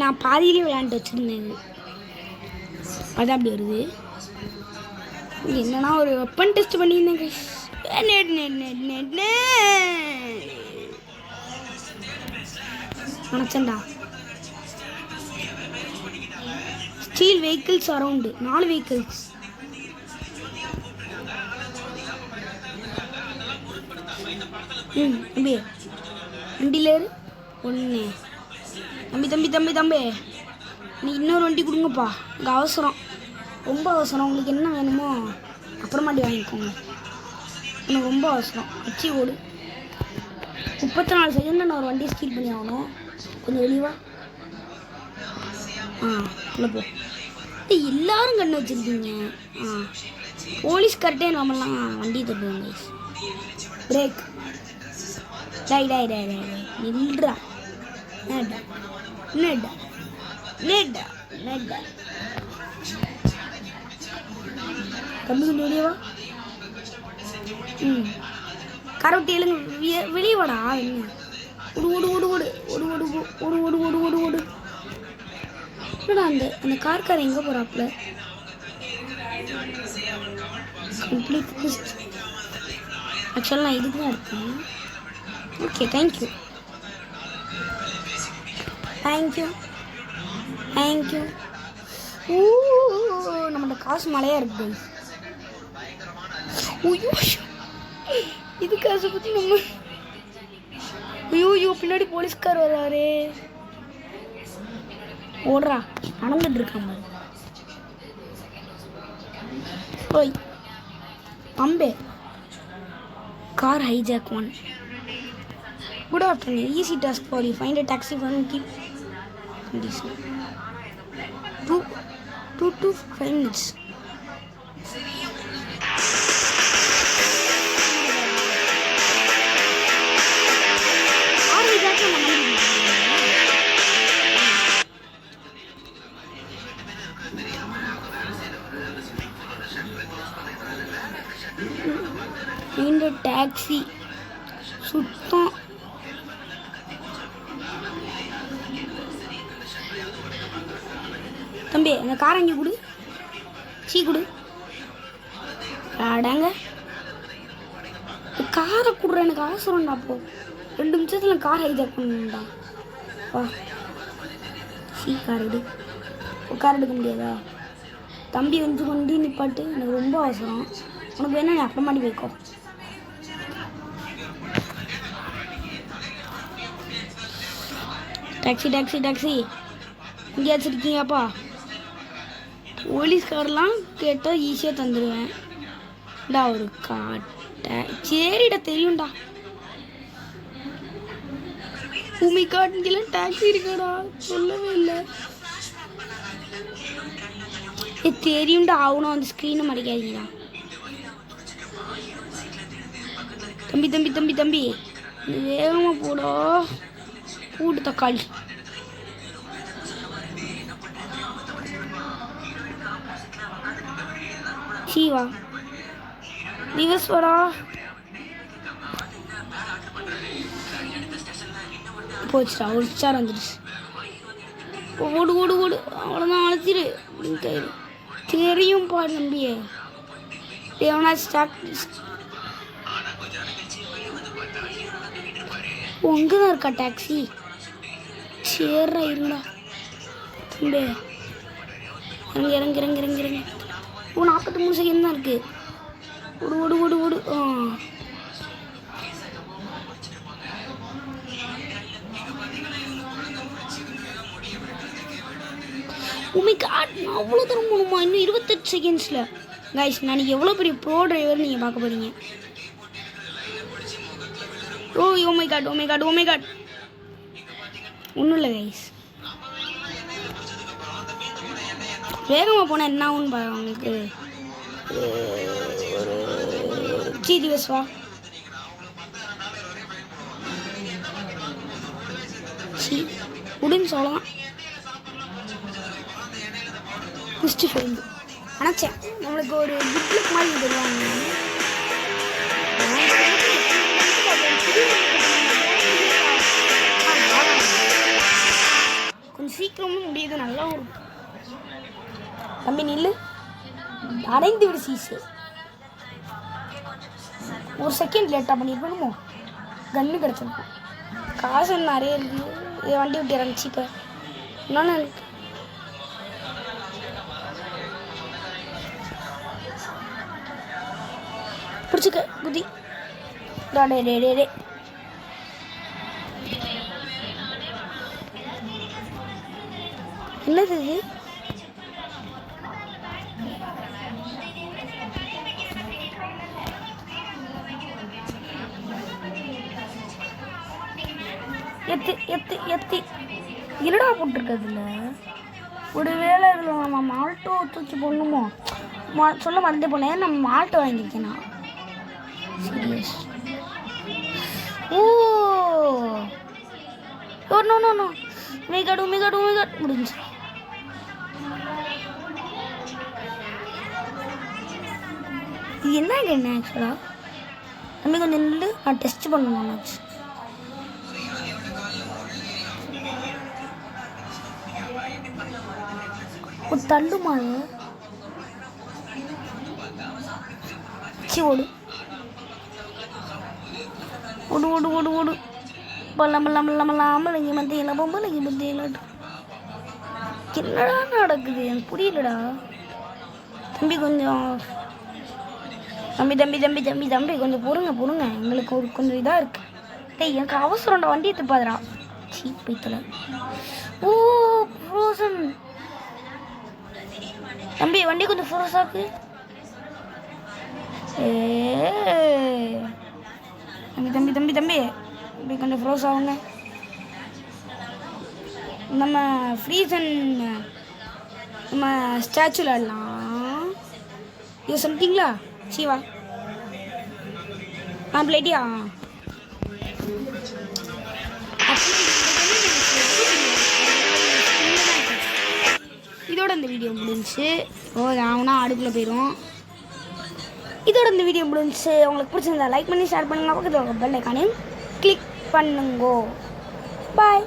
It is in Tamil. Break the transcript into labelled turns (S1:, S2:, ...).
S1: நான் பாதியிலே விளையாண்டு வச்சுருந்தேன். அது அப்படி வருது. என்னன்னா ஒரு வெப்பன் டெஸ்ட் பண்ணியிருந்தேன். நினச்சேன்டா. Steel vehicles around 4 vehicles. தம்பி வண்டியில் 1. தம்பி நீ இன்னொரு வண்டி கொடுங்கப்பா. இங்கே அவசரம், ரொம்ப அவசரம். உங்களுக்கு என்ன வேணுமோ அப்புறமாட்டி வாங்கிக்கோங்க. எனக்கு ரொம்ப அவசரம். வச்சு ஓடு. 34 செகண்டில் நான் ஒரு வண்டியை ஸ்டீல் பண்ணி ஆகணும். கொஞ்சம் வெளிவா. இல்லை போ. எல்லாரும் கண்ணு வச்சுருக்கீங்க. போலீஸ்கார்ட்டே நம்மளாம் வண்டி தட்டுவாங்க. பிரேக். நில்றா. தம்பி வெளியவா. கரவட்டி எழுங்க. வெளியே வாடா. என்ன ஓடு. என்னடா அந்த கார்கார எங்கே போகிறாப்புல? கம்ப்ளீட் ஆக்சுவலாக நான் இதுக்கு தான் இருக்கேன். Okay, thank you. நம்மளோட காசு மழையாக இருக்குது. இது காசை பற்றி நம்ம பின்னாடி போலீஸ்கார் வர்றாரு. ஓடுறா. நடந்துட்டு இருக்கான் பாரு. ஓய் அம்பே. Car hijack 1. Good afternoon. Easy task for you. Find a taxi for me. Keep condition. 2 to 5 minutes. Find a taxi. சுத்தம். தம்பி அந்த காரை இங்கே கொடு. கொடு. அடங்க காரை கொடுற. எனக்கு அவசரம்டா. அப்போ 2 நிமிஷத்தில் கார் ஹைஜாக் பண்ணணும்டா. வா கார் எடு. கார் எடுக்க முடியாதா? தம்பி வந்து கொண்டு நிப்பாட்டு. எனக்கு ரொம்ப அவசரம். உனக்கு வேணா நீ அப்புறமாட்டி வைக்கோ. டாக்ஸி இங்கே வச்சுருக்கீங்கப்பா. போலீஸ்காரெலாம் கேட்டால் ஈஸியாக தந்துடுவேன். டா ஒரு காட்டை. சரிடா தெரியும்டா. காட்டுலாம் டாக்ஸி இருக்காடா. சொல்லவே இல்லை. தெரியும்டா. ஆகணும். அந்த ஸ்க்ரீனை மறைக்காதீங்கடா. தம்பி வேகமாக போடா. பூண்டு தக்காளி. சீவா ரிவர்ஸ் வாடா. போச்சுடா. ஒரு ஸ்டார் வந்துடுச்சு. ஓடு. அவ்வளோதான். அழைச்சிரு. தெரியும் பாரு நம்பியே. தேவனா ஸ்டார்ட். அங்கே தான் இருக்கா டாக்ஸி. சேர்றா இருங்கடா. தம்பி இறங்கு. 43 செகண்ட் தான் இருக்கு. ஓடு. அவ்வளோ தூரம் போகணுமா? இன்னும் 28 செகண்ட்ஸில். கைஸ் நான் எவ்வளோ பெரிய ப்ரோ டிரைவர் நீங்கள் பார்க்க போகிறீங்க. Oh my god. ஒன்றும் இல்லை கைஸ். வேகமாக போனால் என்ன ஆகுன்னு பாரு. அவங்களுக்கு திவஸ் வா. முடிஞ்சு அவ்வளோதான். குஸ்டி ஃபெயில்டு. நினச்சேன் நம்மளுக்கு ஒரு குட் லுக் மாதிரி தருவாங்க. கொஞ்சம் சீக்கிரமும் முடியுது நல்லா ஒரு தம்பி நில்லு அடைந்து விடு சீசு ஒரு செகண்ட் லேட்டாக பண்ணியிருக்கணுமோ கன்று கிடச்சிருக்கும் காசு நிறைய இருக்குது வண்டி விட்டு இறந்துச்சு இப்போ இன்னொன்று இருக்கு பிடிச்சிக்க குதி டே டே டே டே என்னது இது எத்து எத்து எத்தி என்னடா போட்டிருக்கிறதுல ஒரு வேளை இதில் நம்ம மால்ட்டோ தூக்கி போடணுமோ சொல்ல மறந்தே போனேன் நம்ம மால்ட்டோ வாங்கியிருக்கேன் நான் serious oh no no no மிகடு முடிஞ்சு இது என்ன ஆக்சுவலாக நம்ம கொஞ்சம் நின்று நான் டெஸ்ட் பண்ணணும் ஆச்சு ஒரு தள்ளுமா சி ஓடு ஓடு ஓடு ஓடு ஓடு பல்லாமல்லாமல்லாமல்லாமல் இங்கே மத்தியில் போகும்போது இங்கே மத்தியில் என்னடா நடக்குது எனக்கு புரியலடா தம்பி கொஞ்சம் தம்பி கொஞ்சம் பொறுங்க எங்களுக்கு ஒரு கொஞ்சம் இதாக இருக்கு டேய் எனக்கு அவசரம்டா வண்டி எடுத்துப்பாதுடா சீப் பைத்தில் ஓ ஃப்ரோசன் தம்பி வண்டி கொஞ்சம் ஃப்ரோஸாக்கு தம்பி இப்படி கொஞ்சம் ஃப்ரோஸ் ஆகுங்க நம்ம ஃப்ரீசன் நம்ம ஸ்டாச்சுவில் ஆடலாம் இது சொல்லிட்டீங்களா சிவா பிளேட்டியா இதோட இந்த வீடியோ முடிஞ்சிச்சு அவனா அடுக்குள்ள போயிடும் இதோட இந்த வீடியோ முடிஞ்சிச்சு உங்களுக்கு பிடிச்சிருந்தா லைக் பண்ணி ஷேர் பண்ணுங்க பக்கத்தில் பெல் ஐக்கானையும் கிளிக் பண்ணுங்க பாய்